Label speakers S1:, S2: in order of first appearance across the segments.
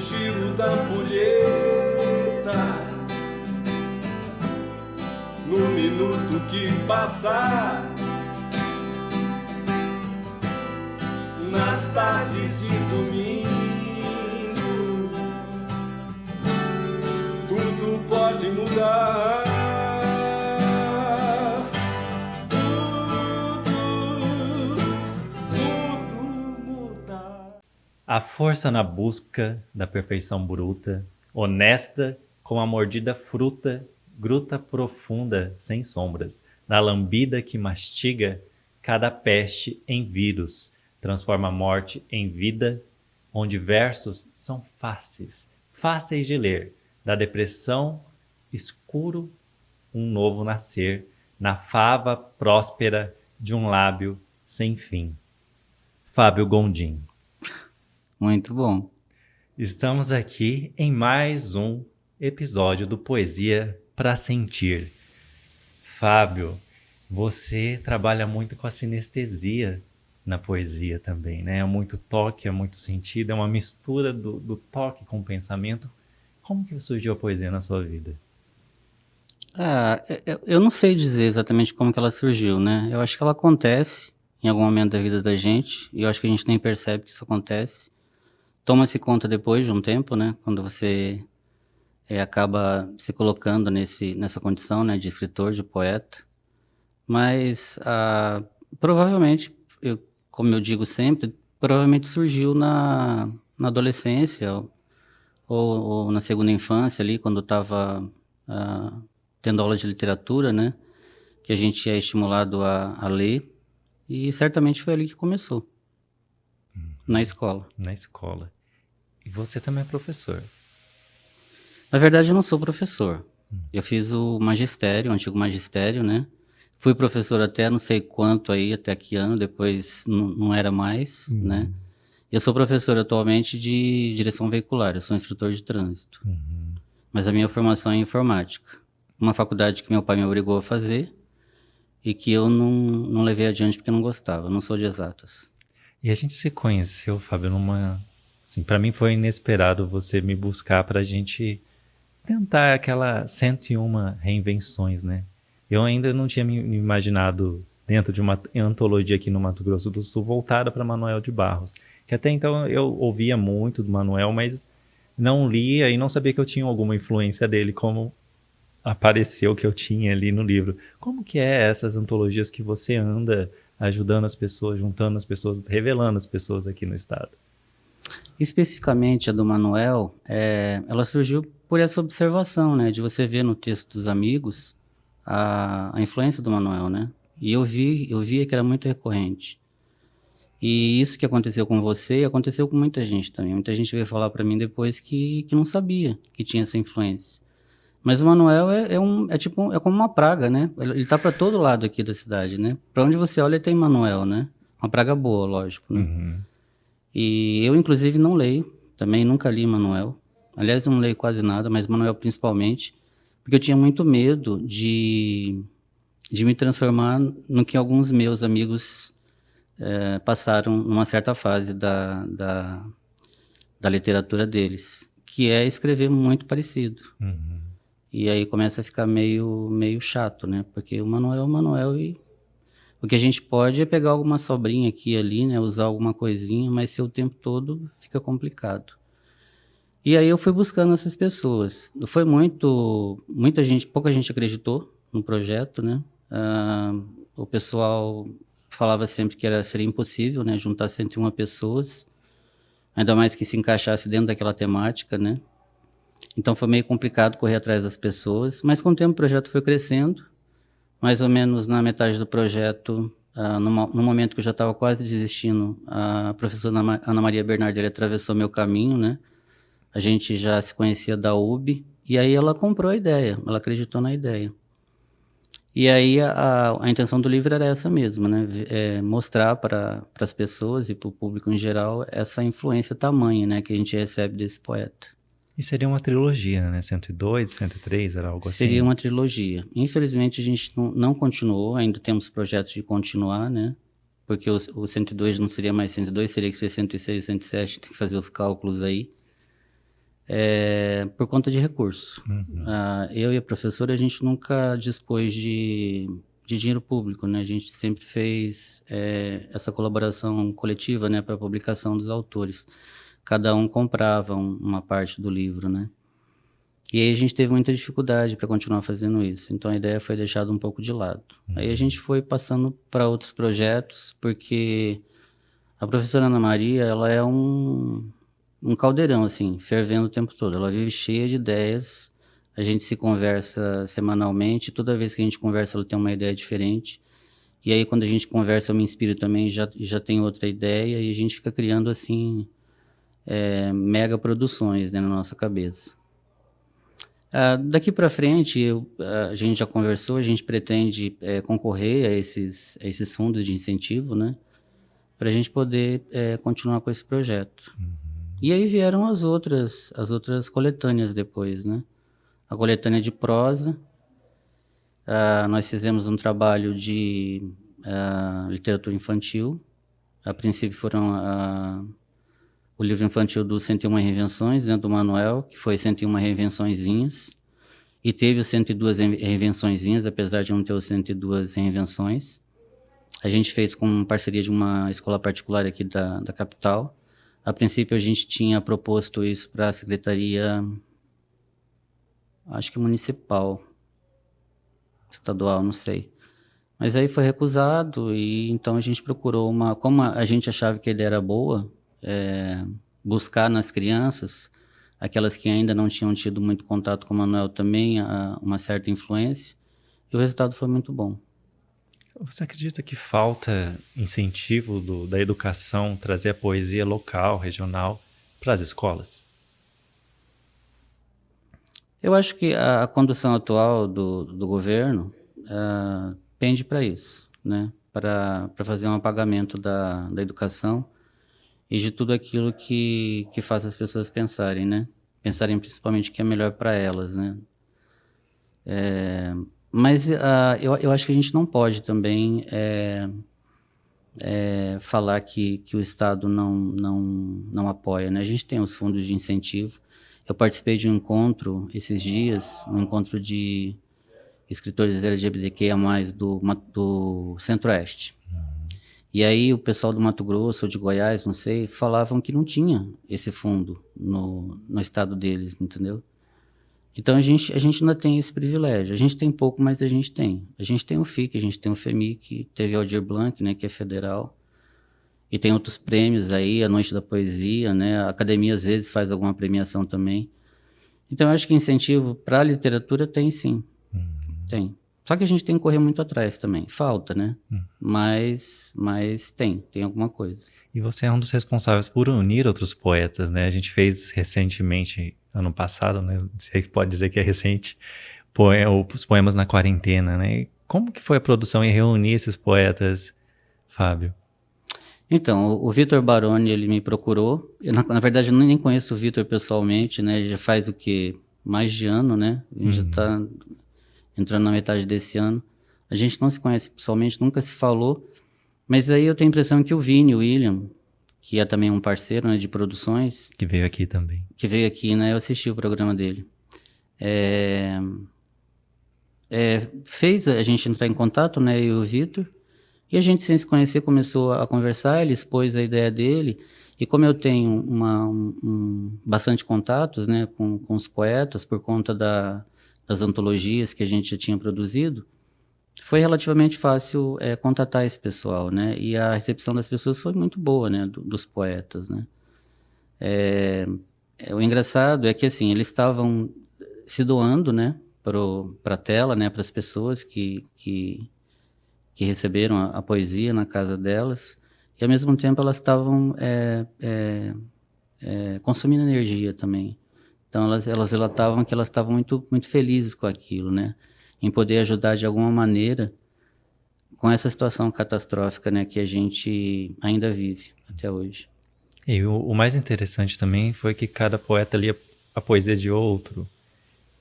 S1: giro da ampulheta, no minuto que passar, nas tardes de domingo, tudo pode mudar.
S2: A força na busca da perfeição bruta, honesta como a mordida fruta, gruta profunda sem sombras, na lambida que mastiga cada peste em vírus, transforma a morte em vida, onde versos são fáceis de ler, da depressão escuro um novo nascer, na fava próspera de um lábio sem fim. Fábio Gondim.
S3: Muito bom.
S2: Estamos aqui em mais um episódio do Poesia para Sentir. Fábio, você trabalha muito com a sinestesia na poesia também, né? É muito toque, é muito sentido, é uma mistura do toque com o pensamento. Como que surgiu a poesia na sua vida?
S3: Eu não sei dizer exatamente como que ela surgiu, né? Eu acho que ela acontece em algum momento da vida da gente, e eu acho que a gente nem percebe que isso acontece. Toma-se conta depois de um tempo, né? Quando você acaba se colocando nessa condição, né? De escritor, de poeta. Mas provavelmente, como eu digo sempre, provavelmente surgiu na adolescência ou na segunda infância ali, quando eu estava tendo aula de literatura, né? Que a gente é estimulado a ler. E certamente foi ali que começou. Na escola.
S2: Na escola. E você também é professor?
S3: Na verdade, eu não sou professor. Eu fiz o magistério, o antigo magistério, né? Fui professor até não sei quanto aí, até que ano, depois não era mais, né? Eu sou professor atualmente de direção veicular, eu sou instrutor de trânsito. Mas a minha formação é em informática. Uma faculdade que meu pai me obrigou a fazer e que eu não levei adiante porque eu não gostava, eu não sou de exatas.
S2: E a gente se conheceu, Fábio, assim, para mim foi inesperado você me buscar para a gente tentar aquela 101 reinvenções, né? Eu ainda não tinha me imaginado dentro de uma antologia aqui no Mato Grosso do Sul voltada para Manoel de Barros, que até então eu ouvia muito do Manoel, mas não lia e não sabia que eu tinha alguma influência dele, como apareceu que eu tinha ali no livro. Como que é essas antologias que você anda ajudando as pessoas, juntando as pessoas, revelando as pessoas aqui no estado?
S3: Especificamente a do Manoel, ela surgiu por essa observação, né? De você ver no texto dos amigos a influência do Manoel, né? E eu via que era muito recorrente. E isso que aconteceu com você, aconteceu com muita gente também. Muita gente veio falar para mim depois que não sabia que tinha essa influência. Mas o Manoel é como uma praga, né? Ele tá para todo lado aqui da cidade, né? Para onde você olha tem Manoel, né? Uma praga boa, lógico, né? E eu, inclusive, não leio. Também nunca li Manoel. Aliás, eu não leio quase nada, mas Manoel principalmente, porque eu tinha muito medo de me transformar no que alguns meus amigos passaram numa certa fase da literatura deles, que é escrever muito parecido. E aí começa a ficar meio chato, né? Porque o Manoel é o Manoel e o que a gente pode é pegar alguma sobrinha aqui e ali, né? Usar alguma coisinha, mas ser o tempo todo fica complicado. E aí eu fui buscando essas pessoas. Foi muita gente, pouca gente acreditou no projeto, né? O pessoal falava sempre que seria impossível, né? Juntar 101 pessoas, ainda mais que se encaixasse dentro daquela temática, né? Então foi meio complicado correr atrás das pessoas, mas com o tempo o projeto foi crescendo. Mais ou menos na metade do projeto, no momento que eu já estava quase desistindo, a professora Ana Maria Bernardelli atravessou meu caminho, né? A gente já se conhecia da UB, e aí ela comprou a ideia, ela acreditou na ideia. E aí a intenção do livro era essa mesmo, né? Mostrar para as pessoas e para o público em geral essa influência tamanha, né, que a gente recebe desse poeta.
S2: E seria uma trilogia, né? 102, 103, era algo assim?
S3: Seria uma trilogia. Infelizmente a gente não continuou, ainda temos projetos de continuar, né? Porque o 102 não seria mais 102, seria que ser 106, 107, tem que fazer os cálculos aí. por conta de recurso.
S2: Uhum.
S3: Eu e a professora, a gente nunca dispôs de dinheiro público, né? A gente sempre fez essa colaboração coletiva, né, para a publicação dos autores. Cada um comprava uma parte do livro, né? E aí a gente teve muita dificuldade para continuar fazendo isso. Então a ideia foi deixada um pouco de lado. Aí a gente foi passando para outros projetos, porque a professora Ana Maria, ela é um caldeirão, assim, fervendo o tempo todo. Ela vive cheia de ideias. A gente se conversa semanalmente. Toda vez que a gente conversa, ela tem uma ideia diferente. E aí, quando a gente conversa, eu me inspiro também, já tem outra ideia. E a gente fica criando, assim, mega produções, né, na nossa cabeça. Daqui para frente, a gente já conversou, a gente pretende concorrer a esses fundos de incentivo, né? Para a gente poder continuar com esse projeto. E aí vieram as outras coletâneas depois, né? A coletânea de prosa, nós fizemos um trabalho de literatura infantil. A princípio foram o livro infantil do 101 Reinvenções, né, do Manuel, que foi 101 Reinvençõezinhas, e teve os 102 Reinvençõezinhas, apesar de não ter os 102 Reinvenções. A gente fez com parceria de uma escola particular aqui da capital. A princípio, a gente tinha proposto isso para a secretaria, acho que municipal, estadual, não sei. Mas aí foi recusado, e então a gente procurou como a gente achava que a ideia era boa, buscar nas crianças, aquelas que ainda não tinham tido muito contato com o Manuel também, uma certa influência, e o resultado foi muito bom.
S2: Você acredita que falta incentivo da educação trazer a poesia local, regional, para as escolas?
S3: Eu acho que a condução atual do governo pende para isso, né? Para fazer um apagamento da educação e de tudo aquilo que faz as pessoas pensarem, né? Pensarem principalmente o que é melhor para elas, né? Mas eu acho que a gente não pode também falar que o Estado não apoia, né? A gente tem os fundos de incentivo. Eu participei de um encontro esses dias, um encontro de escritores LGBTQIA+, do Centro-Oeste. E aí o pessoal do Mato Grosso ou de Goiás, não sei, falavam que não tinha esse fundo no estado deles, entendeu? Então a gente ainda tem esse privilégio. A gente tem pouco, mas a gente tem. A gente tem o FIC, a gente tem o FEMIC, teve o Aldir Blanc, né, que é federal. E tem outros prêmios aí, a Noite da Poesia, né? A academia às vezes faz alguma premiação também. Então eu acho que incentivo para a literatura tem sim. Tem. Só que a gente tem que correr muito atrás também. Falta, né? Mas tem alguma coisa.
S2: E você é um dos responsáveis por unir outros poetas, né? A gente fez recentemente, ano passado, né? Você pode dizer que é recente, os Poemas na Quarentena, né? E como que foi a produção em reunir esses poetas, Fábio?
S3: Então, o Vitor Baroni, ele me procurou. Na verdade, eu nem conheço o Vitor pessoalmente, né? Ele já faz o quê? Mais de ano, né? A gente já está entrando na metade desse ano. A gente não se conhece pessoalmente, nunca se falou. Mas aí eu tenho a impressão que o Vini, o William, que é também um parceiro, né, de produções...
S2: Que veio aqui também.
S3: Que veio aqui, né? Eu assisti o programa dele. Fez a gente entrar em contato, né? Eu e o Vitor. E a gente, sem se conhecer, começou a conversar, ele expôs a ideia dele, e como eu tenho bastante contatos, né, com os poetas, por conta das antologias que a gente já tinha produzido, foi relativamente fácil contatar esse pessoal, né, e a recepção das pessoas foi muito boa, né, dos poetas, né. O engraçado é que, assim, eles estavam se doando, né, para a tela, né, para as pessoas que receberam a poesia na casa delas, e ao mesmo tempo elas estavam consumindo energia também. Então elas relatavam que elas estavam muito, muito felizes com aquilo, né? Em poder ajudar de alguma maneira com essa situação catastrófica, né, que a gente ainda vive até hoje.
S2: E o mais interessante também foi que cada poeta lia a poesia de outro,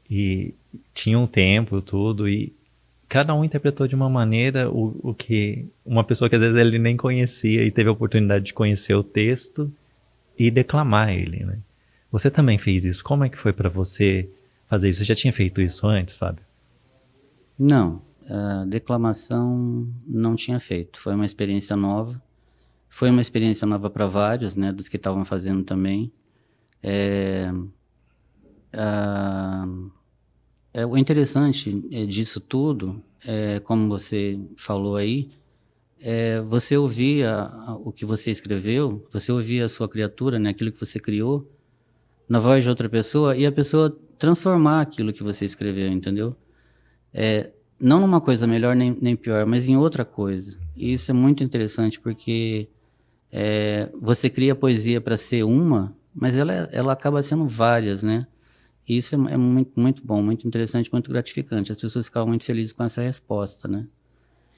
S2: e tinha um tempo, tudo, e cada um interpretou de uma maneira o que uma pessoa que às vezes ele nem conhecia e teve a oportunidade de conhecer o texto e declamar ele, né? Você também fez isso. Como é que foi para você fazer isso? Você já tinha feito isso antes, Fábio?
S3: Não, a declamação não tinha feito. Foi uma experiência nova. Foi uma experiência nova para vários, né, dos que estavam fazendo também. O interessante disso tudo, como você falou aí, você ouvia o que você escreveu, você ouvia a sua criatura, né, aquilo que você criou, na voz de outra pessoa, e a pessoa transformar aquilo que você escreveu, entendeu? Não numa coisa melhor nem pior, mas em outra coisa. E isso é muito interessante, porque você cria a poesia para ser uma, mas ela acaba sendo várias, né? E isso é muito, muito bom, muito interessante, muito gratificante. As pessoas ficavam muito felizes com essa resposta, né?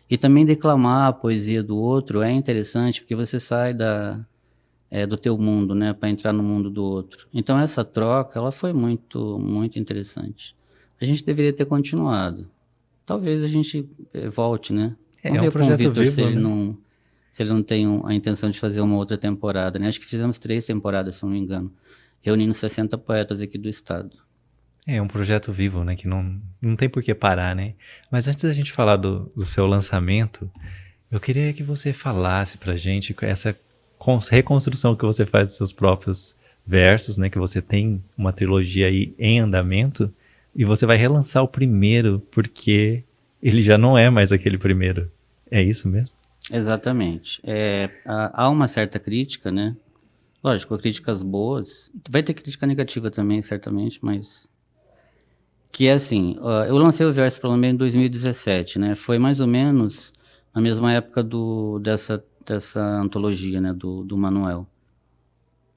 S3: E também declamar a poesia do outro é interessante, porque você sai do teu mundo, né, para entrar no mundo do outro. Então essa troca, ela foi muito, muito interessante. A gente deveria ter continuado. Talvez a gente volte, né? Vamos
S2: É um
S3: ver com o
S2: projeto
S3: Vitor se
S2: vivo,
S3: ele
S2: né?
S3: não tem a intenção de fazer uma outra temporada, né? Acho que fizemos 3 temporadas, se não me engano, reunindo 60 poetas aqui do estado.
S2: É um projeto vivo, né? Que não tem por que parar, né? Mas antes da gente falar do seu lançamento, eu queria que você falasse pra gente essa reconstrução que você faz dos seus próprios versos, né? Que você tem uma trilogia aí em andamento e você vai relançar o primeiro porque ele já não é mais aquele primeiro. É isso mesmo?
S3: Exatamente. Há uma certa crítica, né? Lógico, críticas boas. Vai ter crítica negativa também, certamente, mas... Que é assim, eu lancei o Verso pelo menos em 2017, né? Foi mais ou menos na mesma época dessa antologia, né? Do Manuel.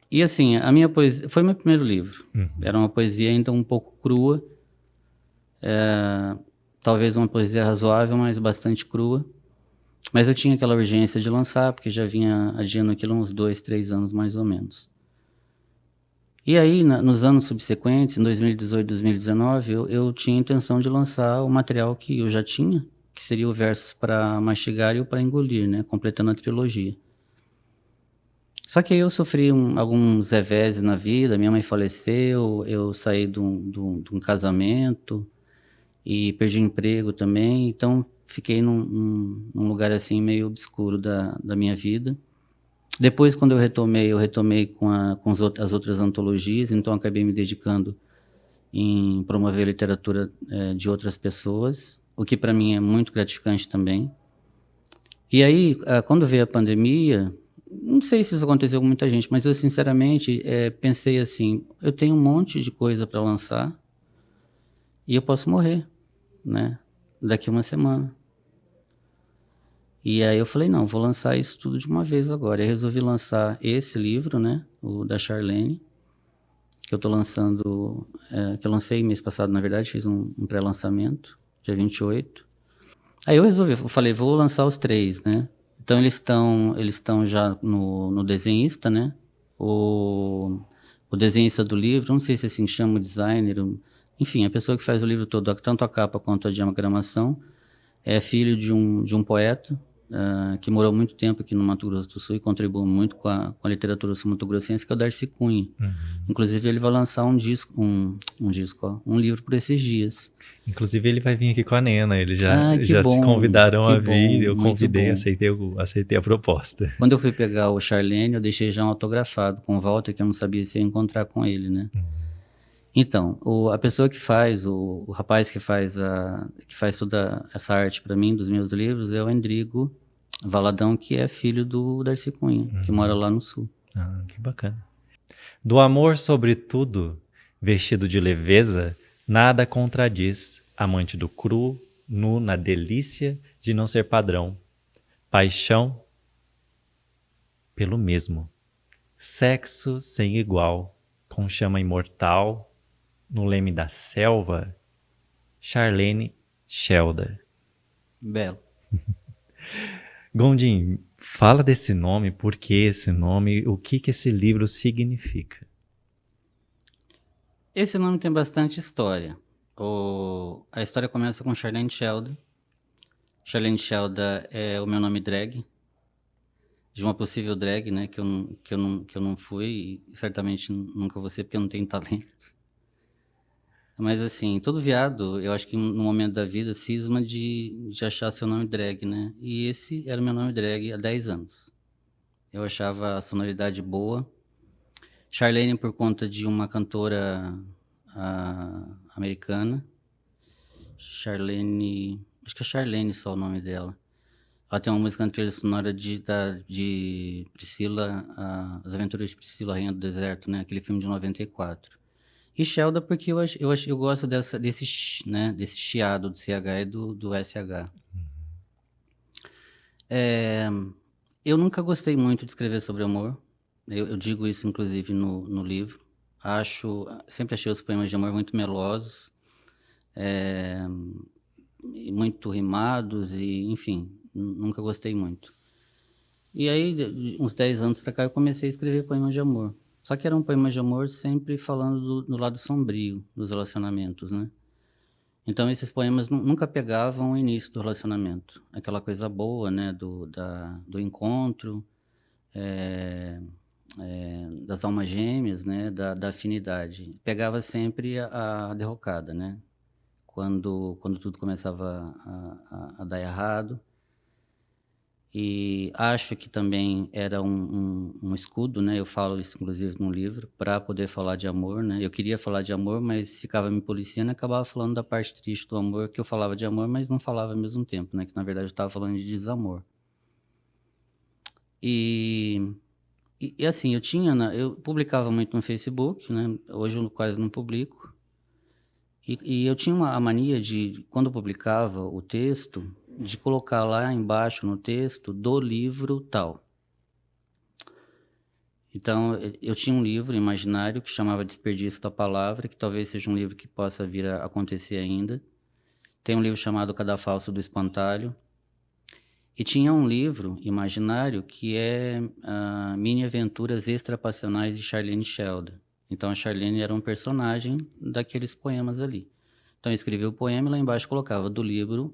S3: E assim, a minha poesia... Foi meu primeiro livro. Era uma poesia ainda um pouco crua. Talvez uma poesia razoável, mas bastante crua. Mas eu tinha aquela urgência de lançar, porque já vinha adiando aquilo uns 2, 3 anos mais ou menos. E aí, nos anos subsequentes, em 2018, 2019, eu tinha a intenção de lançar o material que eu já tinha, que seria o Versos para Mastigar e o para Engolir, né? Completando a trilogia. Só que aí eu sofri alguns reveses na vida, minha mãe faleceu, eu saí de um casamento e perdi o emprego também, então fiquei num lugar assim meio obscuro da minha vida. Depois, quando eu retomei com as outras antologias, então acabei me dedicando em promover a literatura de outras pessoas, o que para mim é muito gratificante também. E aí, quando veio a pandemia, não sei se isso aconteceu com muita gente, mas eu sinceramente pensei assim, eu tenho um monte de coisa para lançar e eu posso morrer, né? Daqui uma semana. E aí eu falei, não, vou lançar isso tudo de uma vez agora. Eu resolvi lançar esse livro, né, o da Charlene, que eu tô lançando, que eu lancei mês passado, na verdade, fiz um pré-lançamento, dia 28. Aí eu falei, vou lançar os 3, né? Então eles estão já no desenhista, né? O desenhista do livro, não sei se assim chama o designer, enfim, a pessoa que faz o livro todo, tanto a capa quanto a diagramação, é filho de um poeta, que morou muito tempo aqui no Mato Grosso do Sul e contribuiu muito com a literatura sul-mato-grossense, que é o Darcy Cunha. Inclusive, ele vai lançar um livro por esses dias.
S2: Inclusive, ele vai vir aqui com a Nena, eles já
S3: bom,
S2: se convidaram a vir,
S3: bom,
S2: eu convidei, aceitei a proposta.
S3: Quando eu fui pegar o Charlene, eu deixei já um autografado com o Walter, que eu não sabia se ia encontrar com ele, né? Então, a pessoa que faz, o rapaz que faz toda essa arte para mim, dos meus livros, é o Endrigo Valadão, que é filho do Darcy Cunha, que mora lá no sul.
S2: Ah, que bacana. Do amor sobretudo, vestido de leveza, nada contradiz, amante do cru, nu na delícia de não ser padrão. Paixão pelo mesmo. Sexo sem igual, com chama imortal, no leme da selva, Charlene Shelder.
S3: Belo.
S2: Gondim, fala desse nome, por que esse nome, o que esse livro significa?
S3: Esse nome tem bastante história. A história começa com Charlene Shelder. Charlene Shelder é o meu nome drag. de uma possível drag, né? Que eu não fui e certamente nunca vou ser porque eu não tenho talento. Mas assim, todo viado, eu acho que no momento da vida cisma de achar seu nome drag, né? E esse era o meu nome drag há 10 anos. Eu achava a sonoridade boa. Charlene por conta de uma cantora americana. Charlene, acho que é Charlene só o nome dela. Ela tem uma música na trilha sonora de Priscila, As Aventuras de Priscila, Rainha do Deserto, né? Aquele filme de 94. E Shelda porque eu gosto desse chiado do CH e do SH. Eu nunca gostei muito de escrever sobre amor. Eu digo isso, inclusive, no livro. Sempre achei os poemas de amor muito melosos, e muito rimados, e enfim, nunca gostei muito. E aí, uns 10 anos pra cá, eu comecei a escrever poemas de amor. Só que eram poemas de amor sempre falando do lado sombrio dos relacionamentos, né? Então, esses poemas nunca pegavam o início do relacionamento. Aquela coisa boa, né? Do encontro, das almas gêmeas, né? Da afinidade. Pegava sempre a derrocada, né? Quando tudo começava a dar errado. E acho que também era um escudo, né? Eu falo isso, inclusive, no livro, para poder falar de amor, né? Eu queria falar de amor, mas ficava me policiando e acabava falando da parte triste do amor, que eu falava de amor, mas não falava ao mesmo tempo, né? Que, na verdade, eu estava falando de desamor. E assim, eu publicava muito no Facebook, né? Hoje eu quase não publico. E eu tinha a mania de, quando eu publicava o texto, de colocar lá embaixo no texto do livro tal. Então, eu tinha um livro imaginário que chamava Desperdício da Palavra, que talvez seja um livro que possa vir a acontecer ainda. Tem um livro chamado Cadafalso do Espantalho. E tinha um livro imaginário que é Mini Aventuras Extrapassionais de Charlene Shelda. Então, a Charlene era um personagem daqueles poemas ali. Então, eu escrevia o poema e lá embaixo colocava do livro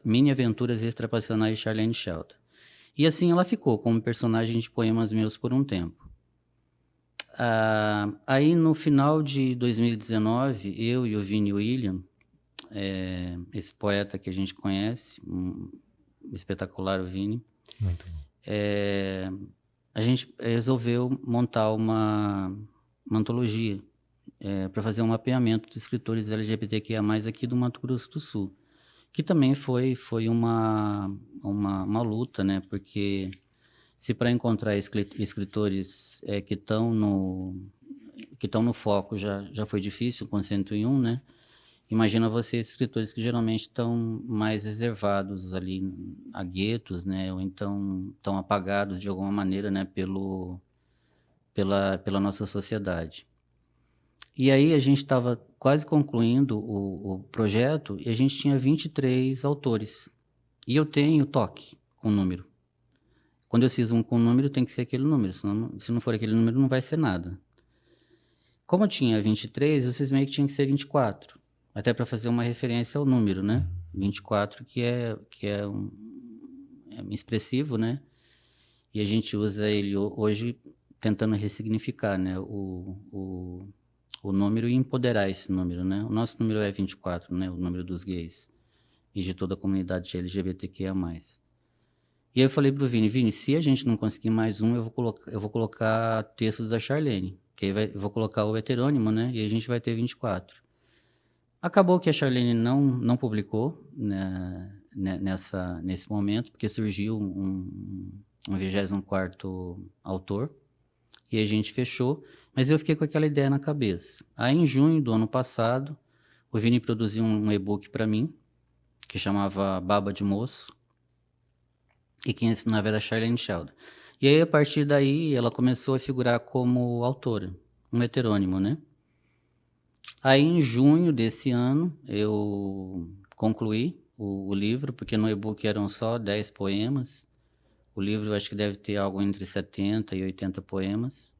S3: Mini Aventuras Extrapassionais de Charlene Shelda. E assim ela ficou como personagem de poemas meus por um tempo. Aí, no final de 2019, eu e o Vini William, esse poeta que a gente conhece, espetacular o Vini,
S2: Muito bom.
S3: A gente resolveu montar uma antologia para fazer um mapeamento dos escritores LGBTQIA+, aqui do Mato Grosso do Sul, que também foi uma luta, né? Porque se para encontrar escritores que estão no foco já foi difícil com 101, né? Imagina você escritores que geralmente estão mais reservados ali a guetos, né? Ou então estão apagados de alguma maneira, né? Pela nossa sociedade. E aí a gente estava quase concluindo o projeto e a gente tinha 23 autores. E eu tenho toque com número. Quando eu cismo com número, tem que ser aquele número. Senão, se não for aquele número, não vai ser nada. Como eu tinha 23, eu cismei que tinha que ser 24. Até para fazer uma referência ao número, né? 24, que é expressivo, né? E a gente usa ele hoje tentando ressignificar, né? O número e empoderar esse número, né? O nosso número é 24, né? O número dos gays e de toda a comunidade LGBTQIA+. E aí eu falei pro Vini, se a gente não conseguir mais um, eu vou colocar textos da Charlene, que aí eu vou colocar o heterônimo, né? E a gente vai ter 24. Acabou que a Charlene não publicou, né, nesse momento, porque surgiu um 24º autor, e a gente fechou, mas eu fiquei com aquela ideia na cabeça. Aí, em junho do ano passado, o Vini produziu um e-book para mim, que chamava Baba de Moço, e quem assinava era a Charlene Shelda. E aí, a partir daí, ela começou a figurar como autora, um heterônimo, né? Aí, em junho desse ano, eu concluí o livro, porque no e-book eram só 10 poemas. O livro eu acho que deve ter algo entre 70 e 80 poemas.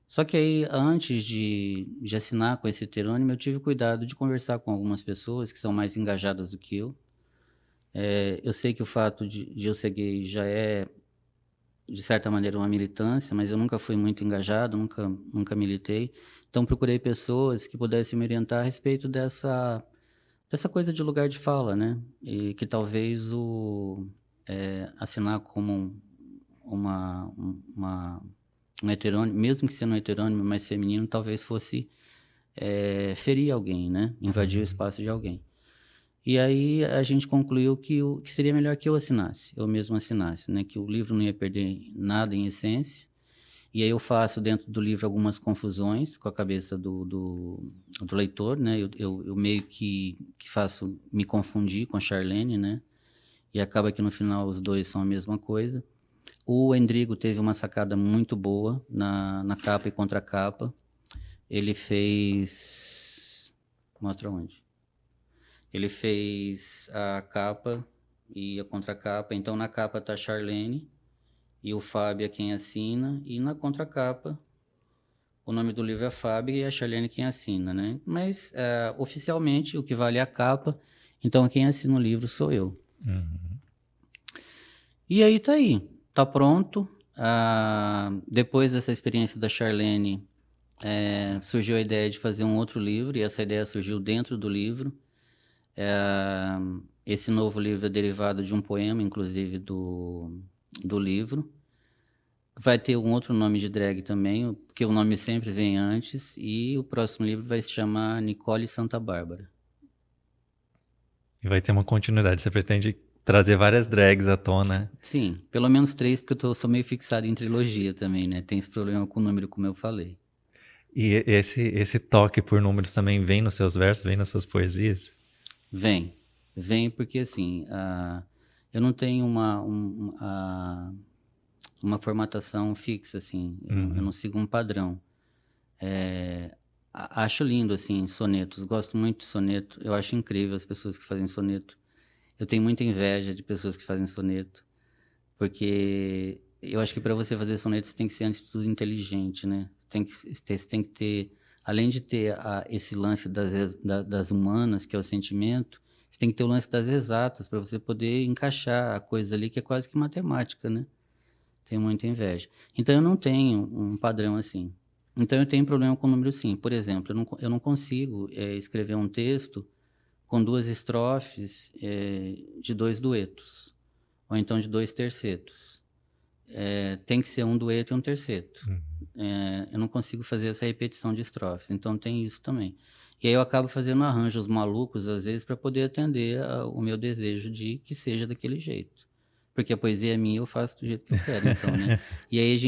S3: Só que aí, antes de assinar com esse heterônimo, eu tive cuidado de conversar com algumas pessoas que são mais engajadas do que eu. Eu sei que o fato de eu ser gay já é, de certa maneira, uma militância, mas eu nunca fui muito engajado, nunca militei. Então, procurei pessoas que pudessem me orientar a respeito dessa coisa de lugar de fala, né? E que talvez assinar como um heterônimo, mesmo que sendo um heterônimo mais feminino, talvez fosse ferir alguém, né? Invadir o espaço de alguém. E aí a gente concluiu que seria melhor que eu mesmo assinasse, né? Que o livro não ia perder nada em essência. E aí eu faço dentro do livro algumas confusões com a cabeça do leitor, né? Eu meio que faço me confundir com a Charlene, né? E acaba que no final os dois são a mesma coisa. O Endrigo teve uma sacada muito boa na capa e contracapa. Ele fez... Mostra onde? Ele fez a capa e a contracapa. Então, na capa está a Charlene e o Fábio é quem assina. E na contracapa, o nome do livro é Fábio e a Charlene quem assina, né? Mas, oficialmente, o que vale é a capa. Então, quem assina o livro sou eu.
S2: Uhum.
S3: E aí tá aí. Tá pronto. Depois dessa experiência da Charlene, surgiu a ideia de fazer um outro livro. E essa ideia surgiu dentro do livro. Esse novo livro é derivado de um poema, inclusive, do livro. Vai ter um outro nome de drag também, porque o nome sempre vem antes. E o próximo livro vai se chamar Nicole Santa Bárbara.
S2: E vai ter uma continuidade. Você pretende trazer várias drags à tona?
S3: Sim, pelo menos 3, porque eu sou meio fixado em trilogia também, né? Tem esse problema com o número, como eu falei.
S2: E esse toque por números também vem nos seus versos, vem nas suas poesias?
S3: Vem porque assim, eu não tenho uma formatação fixa, assim, eu não sigo um padrão. Acho lindo, assim, sonetos, gosto muito de soneto, eu acho incrível as pessoas que fazem soneto. Eu tenho muita inveja de pessoas que fazem soneto, porque eu acho que para você fazer soneto você tem que ser, antes de tudo, inteligente, né? Você tem que ter, além de ter esse lance das humanas, que é o sentimento, você tem que ter o lance das exatas, para você poder encaixar a coisa ali, que é quase que matemática, né? Tenho muita inveja. Então, eu não tenho um padrão assim. Então, eu tenho problema com o número sim. Por exemplo, eu não consigo escrever um texto com 2 estrofes de 2 duetos, ou então de 2 tercetos. Tem que ser um dueto e um terceto. Eu não consigo fazer essa repetição de estrofes, então tem isso também. E aí eu acabo fazendo arranjos malucos, às vezes, para poder atender o meu desejo de que seja daquele jeito. Porque a poesia é minha, eu faço do jeito que eu quero, então, né? E aí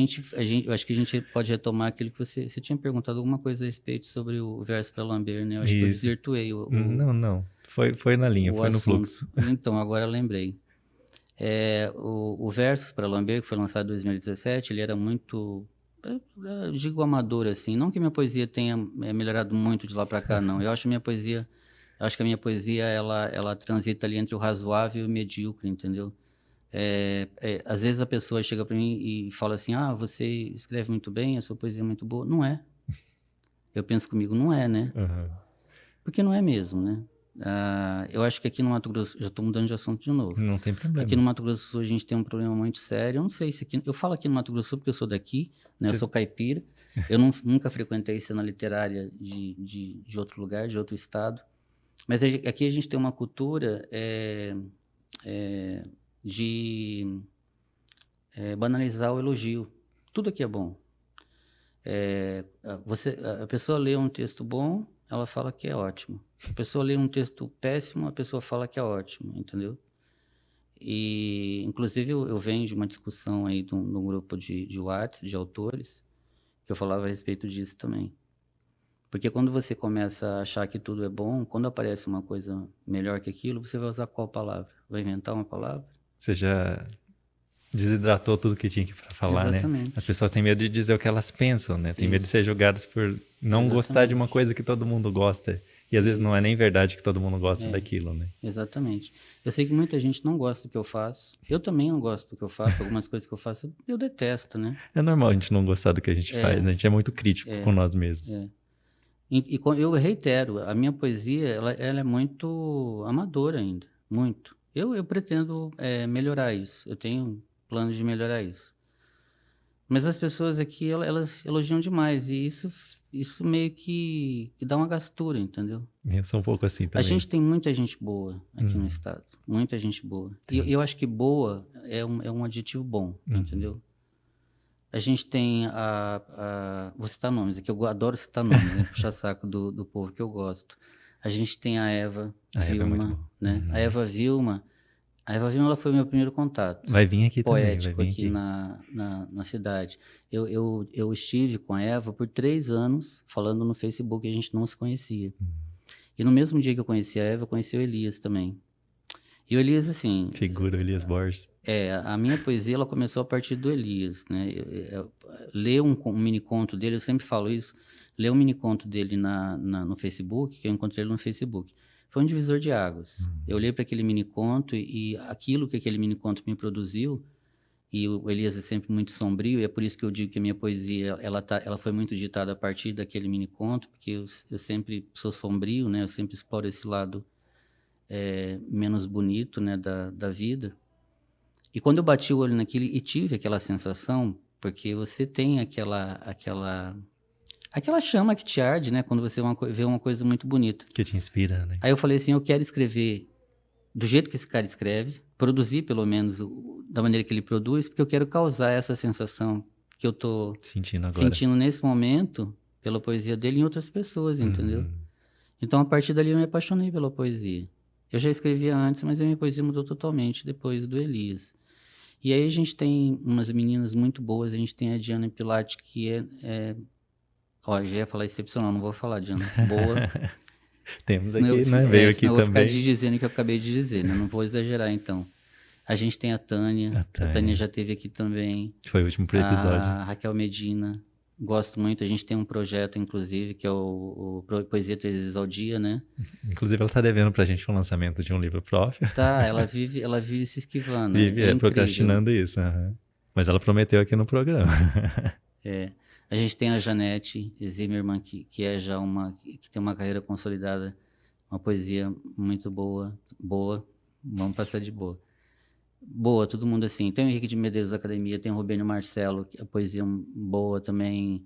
S3: eu acho que a gente pode retomar aquilo que você tinha perguntado alguma coisa a respeito sobre o verso para Lambert, né? Eu acho que eu desvirtuei
S2: Não. Foi na linha, foi no fluxo.
S3: Então, agora eu lembrei. O Versos para Lambert, que foi lançado em 2017, ele era muito, eu digo, amador, assim. Não que minha poesia tenha melhorado muito de lá para cá, não. Eu acho que a minha poesia, ela transita ali entre o razoável e o medíocre, entendeu? Às vezes a pessoa chega para mim e fala assim, você escreve muito bem, a sua poesia é muito boa. Não é. Eu penso comigo, não é, né?
S2: Uhum.
S3: Porque não é mesmo, né? Eu acho que aqui no Mato Grosso, já estou mudando de assunto de novo.
S2: Não tem problema.
S3: Aqui no Mato Grosso do Sul a gente tem um problema muito sério. Eu não sei se aqui, eu falo aqui no Mato Grosso do Sul porque eu sou daqui, né? Eu sou caipira. Eu nunca frequentei cena literária de outro lugar, de outro estado. Mas aqui a gente tem uma cultura de banalizar o elogio. Tudo aqui é bom. A pessoa lê um texto bom, ela fala que é ótimo. A pessoa lê um texto péssimo, a pessoa fala que é ótimo, entendeu? E, inclusive, eu venho de uma discussão aí de um grupo de WhatsApp, de autores, que eu falava a respeito disso também. Porque quando você começa a achar que tudo é bom, quando aparece uma coisa melhor que aquilo, você vai usar qual palavra? Vai inventar uma palavra?
S2: Você já desidratou tudo que tinha para falar,
S3: Exatamente.
S2: Né? As pessoas têm medo de dizer o que elas pensam, né? Tem medo de ser julgadas por não gostar de uma coisa que todo mundo gosta. E às vezes não é nem verdade que todo mundo gosta daquilo, né?
S3: Exatamente. Eu sei que muita gente não gosta do que eu faço. Eu também não gosto do que eu faço. Algumas coisas que eu faço, eu detesto, né?
S2: É normal a gente não gostar do que a gente faz, né? A gente é muito crítico com nós mesmos. E
S3: eu reitero, a minha poesia, ela é muito amadora ainda. Muito. Eu pretendo melhorar isso. Eu tenho plano de melhorar isso. Mas as pessoas aqui, elas elogiam demais. E isso meio que dá uma gastura, entendeu?
S2: Eu sou um pouco assim
S3: A
S2: também.
S3: gente tem muita gente boa aqui no
S2: Uhum.
S3: estado. Muita gente boa. E
S2: Tem.
S3: eu acho que boa é um adjetivo bom,
S2: Uhum.
S3: entendeu? A gente tem vou citar nomes aqui, eu adoro citar nomes, né? Puxar saco do povo que eu gosto. A gente tem a Eva
S2: A Eva é muito
S3: Vilma,
S2: boa.
S3: né?
S2: Uhum.
S3: A Eva Vilma, ela foi meu primeiro contato
S2: Vai vir aqui também, vai
S3: poético
S2: vir
S3: aqui
S2: aqui.
S3: na cidade. Eu estive com a Eva por 3 anos falando no Facebook e a gente não se conhecia. E no mesmo dia que eu conheci a Eva, eu conheci o Elias também. E o Elias, assim,
S2: Figura Elias Borges.
S3: a minha poesia ela começou a partir do Elias, né? Ler um mini conto dele, eu sempre falo isso, ler um mini conto dele no Facebook, que eu encontrei ele no Facebook, foi um divisor de águas. Eu olhei para aquele mini conto e aquilo que aquele mini conto me produziu, e o Elias é sempre muito sombrio, e é por isso que eu digo que a minha poesia ela foi muito ditada a partir daquele mini conto, porque eu sempre sou sombrio, né? Eu sempre exploro esse lado menos bonito, né, da vida. E quando eu bati o olho naquilo e tive aquela sensação, porque você tem aquela chama que te arde, né, quando você vê uma coisa muito bonita.
S2: Que te inspira, né?
S3: Aí eu falei assim, eu quero escrever do jeito que esse cara escreve, produzir pelo menos da maneira que ele produz, porque eu quero causar essa sensação que eu tô
S2: Sentindo agora.
S3: sentindo nesse momento pela poesia dele em outras pessoas, entendeu?
S2: Uhum.
S3: Então, a partir dali, eu me apaixonei pela poesia. Eu já escrevia antes, mas a minha poesia mudou totalmente depois do Elias. E aí a gente tem umas meninas muito boas, a gente tem a Diana Pilate, que ó, já ia falar excepcional, não vou falar, Diana. Boa.
S2: Temos aqui, né? Veio aqui
S3: senão eu vou ficar
S2: também.
S3: dizendo o que eu acabei de dizer, né? Não vou exagerar, então. A gente tem a Tânia. A Tânia já esteve aqui também.
S2: Foi o último episódio.
S3: A Raquel Medina. Gosto muito. A gente tem um projeto, inclusive, que é o Poesia 3 vezes ao dia, né?
S2: Inclusive, ela tá devendo pra gente um lançamento de um livro próprio.
S3: Tá, ela vive se esquivando.
S2: Vive
S3: incrível.
S2: procrastinando isso. Uhum. Mas ela prometeu aqui no programa.
S3: A gente tem a Janete Zimmermann, que é já que tem uma carreira consolidada, uma poesia muito boa, vamos passar de boa. Boa, todo mundo assim. Tem o Henrique de Medeiros da Academia, tem o Rubênio Marcelo, que é poesia boa também,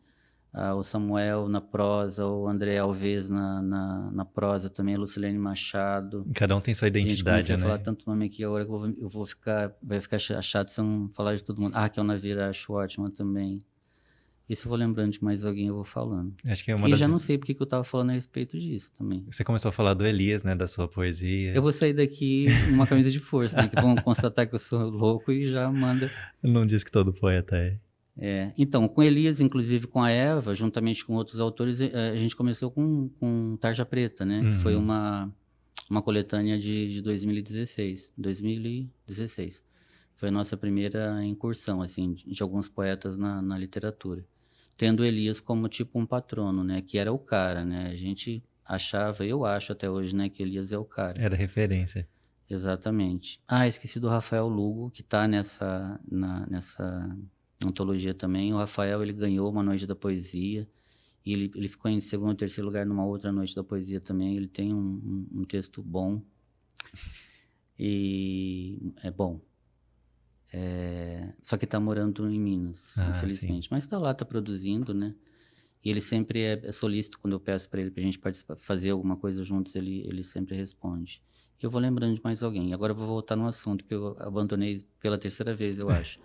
S3: o Samuel na prosa, o André Alves na prosa também, a Lucilene Machado.
S2: Cada um tem sua identidade,
S3: né?
S2: né?
S3: A falar tanto nome aqui agora que vai ficar chato se eu não falar de todo mundo. A Raquel Naveira, acho ótima também. E se eu vou lembrando de mais alguém, eu vou falando.
S2: Acho que é
S3: E já não sei porque que eu tava falando a respeito disso também.
S2: Você começou a falar do Elias, né? Da sua poesia.
S3: Eu vou sair daqui numa camisa de força, né? Que vão constatar que eu sou louco e já manda.
S2: Não diz que todo poeta é.
S3: Então, com Elias, inclusive com a Eva, juntamente com outros autores, a gente começou com Tarja Preta, né? Que foi uma coletânea de 2016. 2016. Foi a nossa primeira incursão, assim, de alguns poetas na literatura. Tendo Elias como tipo um patrono, né? Que era o cara, né? A gente achava, eu acho até hoje, né? Que Elias é o cara.
S2: Era referência.
S3: Exatamente. Esqueci do Rafael Lugo, que tá nessa antologia também. O Rafael, ele ganhou uma noite da poesia. E ele ficou em segundo ou terceiro lugar numa outra noite da poesia também. Ele tem um texto bom. E é bom. Só que tá morando em Minas, infelizmente. Sim. Mas tá lá, tá produzindo, né? E ele sempre é solícito quando eu peço para ele pra gente fazer alguma coisa juntos, ele sempre responde. E eu vou lembrando de mais alguém. Agora eu vou voltar no assunto que eu abandonei pela terceira vez, eu acho.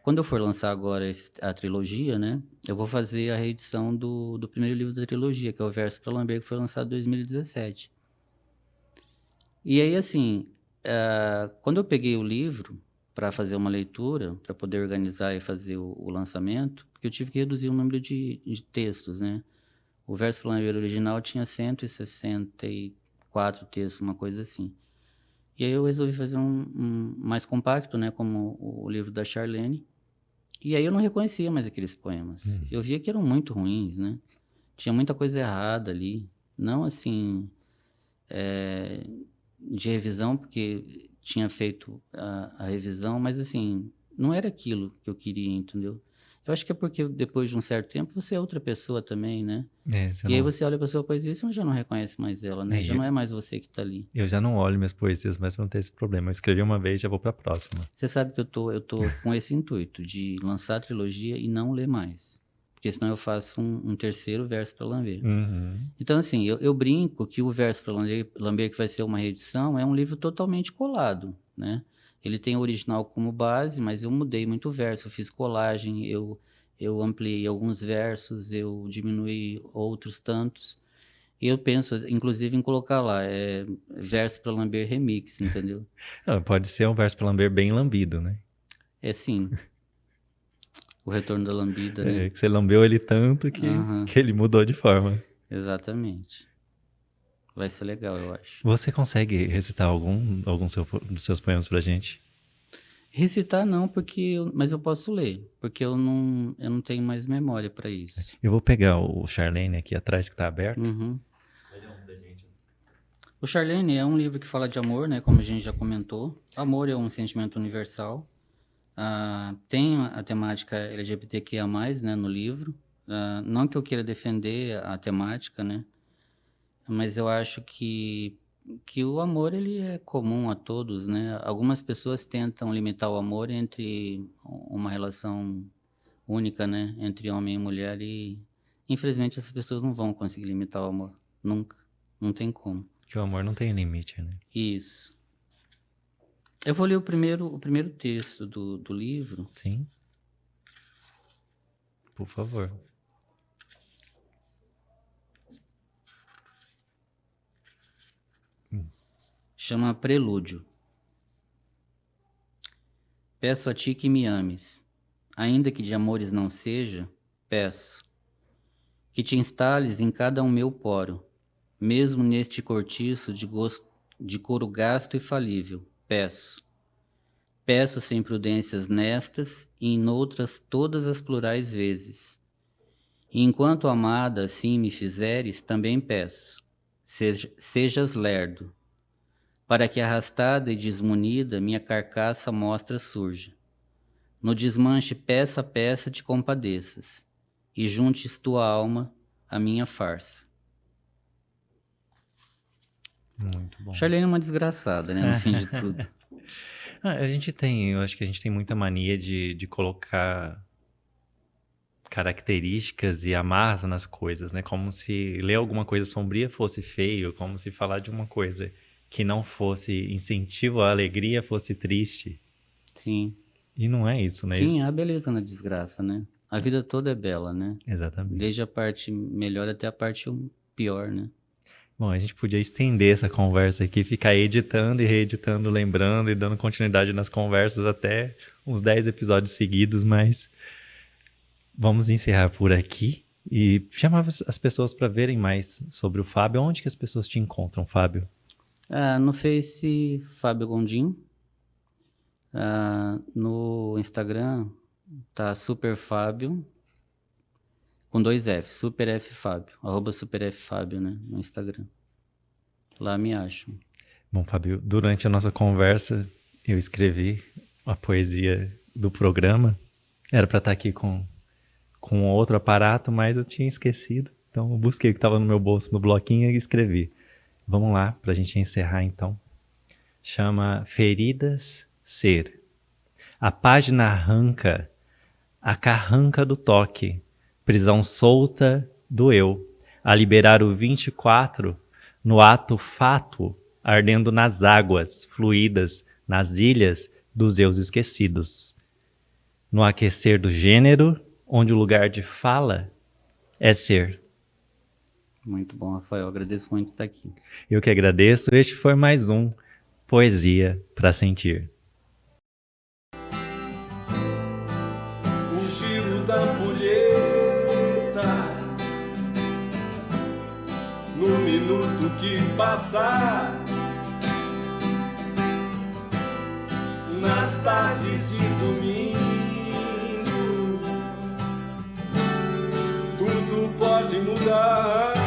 S3: Quando eu for lançar agora a trilogia, né? Eu vou fazer a reedição do primeiro livro da trilogia, que é o Verso para Lamber, que foi lançado em 2017. E aí, assim... quando eu peguei o livro para fazer uma leitura, para poder organizar e fazer o lançamento, porque eu tive que reduzir o número de textos, né? O Verso para Lamber original tinha 164 textos, uma coisa assim. E aí eu resolvi fazer um mais compacto, né? Como o livro da Charlene. E aí eu não reconhecia mais aqueles poemas. Eu via que eram muito ruins, né? Tinha muita coisa errada ali. Não assim... de revisão, porque tinha feito a revisão, mas assim, não era aquilo que eu queria, entendeu? Eu acho que é porque depois de um certo tempo você é outra pessoa também, né?
S2: Você
S3: E aí
S2: não...
S3: você olha pra sua poesia e você já não reconhece mais ela, né? Já não é mais você que tá ali.
S2: Eu já não olho minhas poesias, mas não tem esse problema. Eu escrevi uma vez, já vou pra próxima.
S3: Você sabe que eu tô com esse intuito de lançar a trilogia e não ler mais. Porque senão eu faço um terceiro verso para lamber.
S2: Uhum.
S3: Então, assim, eu brinco que o verso para lamber, que vai ser uma reedição, é um livro totalmente colado, né? Ele tem o original como base, mas eu mudei muito o verso, eu fiz colagem, eu ampliei alguns versos, eu diminuí outros tantos. E eu penso, inclusive, em colocar lá, verso para lamber remix, entendeu?
S2: Pode ser um verso pra lamber bem lambido, né?
S3: É sim, o retorno da lambida, né?
S2: Que você lambeu ele tanto
S3: Aham.
S2: que ele mudou de forma.
S3: Exatamente. Vai ser legal, eu acho.
S2: Você consegue recitar algum dos seus poemas pra gente?
S3: Recitar não, mas eu posso ler, porque eu não tenho mais memória para isso.
S2: Eu vou pegar o Charlene aqui atrás que tá aberto.
S3: Uhum. O Charlene é um livro que fala de amor, né? Como a gente já comentou. Amor é um sentimento universal. Tem a temática LGBTQIA+, né, no livro. Não que eu queira defender a temática, né? Mas eu acho que o amor ele é comum a todos, né? Algumas pessoas tentam limitar o amor entre uma relação única, né? Entre homem e mulher e, infelizmente, essas pessoas não vão conseguir limitar o amor. Nunca. Não tem como.
S2: Que o amor não tem limite, né?
S3: Isso. Eu vou ler o primeiro texto do livro.
S2: Sim. Por favor.
S3: Chama Prelúdio. Peço a ti que me ames, ainda que de amores não seja, peço. Que te instales em cada um meu poro, mesmo neste cortiço de couro gasto e falível, peço. Peço sem prudências nestas e em outras todas as plurais vezes. E enquanto amada assim me fizeres, também peço, sejas lerdo, para que arrastada e desmunida minha carcaça mostra surja. No desmanche peça a peça te compadeças, e juntes tua alma à minha farsa.
S2: Muito bom.
S3: Charlene é uma desgraçada, né, no fim de tudo.
S2: Eu acho que a gente tem muita mania de colocar características e amarras nas coisas, né? Como se ler alguma coisa sombria fosse feio, como se falar de uma coisa que não fosse incentivo à alegria fosse triste.
S3: Sim.
S2: E não é isso, né?
S3: Sim, há beleza na desgraça, né? A vida toda é bela, né?
S2: Exatamente.
S3: Desde a parte melhor até a parte pior, né?
S2: Bom, a gente podia estender essa conversa aqui, ficar editando e reeditando, lembrando e dando continuidade nas conversas até uns 10 episódios seguidos, mas vamos encerrar por aqui e chamar as pessoas para verem mais sobre o Fábio. Onde que as pessoas te encontram, Fábio?
S3: No Face, Fábio Gondim. No Instagram, tá Super Fábio, com 2 F, Super F Fábio, @Super F Fábio, né, no Instagram. Lá me acham.
S2: Bom, Fábio, durante a nossa conversa, eu escrevi a poesia do programa. Era para estar aqui com outro aparato, mas eu tinha esquecido. Então, eu busquei o que estava no meu bolso, no bloquinho, e escrevi. Vamos lá, para a gente encerrar, então. Chama Feridas Ser. A página arranca, a carranca do toque, prisão solta do eu, a liberar o 24 no ato fato, ardendo nas águas fluídas, nas ilhas dos eus esquecidos. No aquecer do gênero, onde o lugar de fala é ser.
S3: Muito bom, Rafael, agradeço muito estar aqui.
S2: Eu que agradeço, este foi mais um Poesia para Sentir.
S1: O giro da ampulheta no minuto que passar, nas tardes de domingo, tudo pode mudar.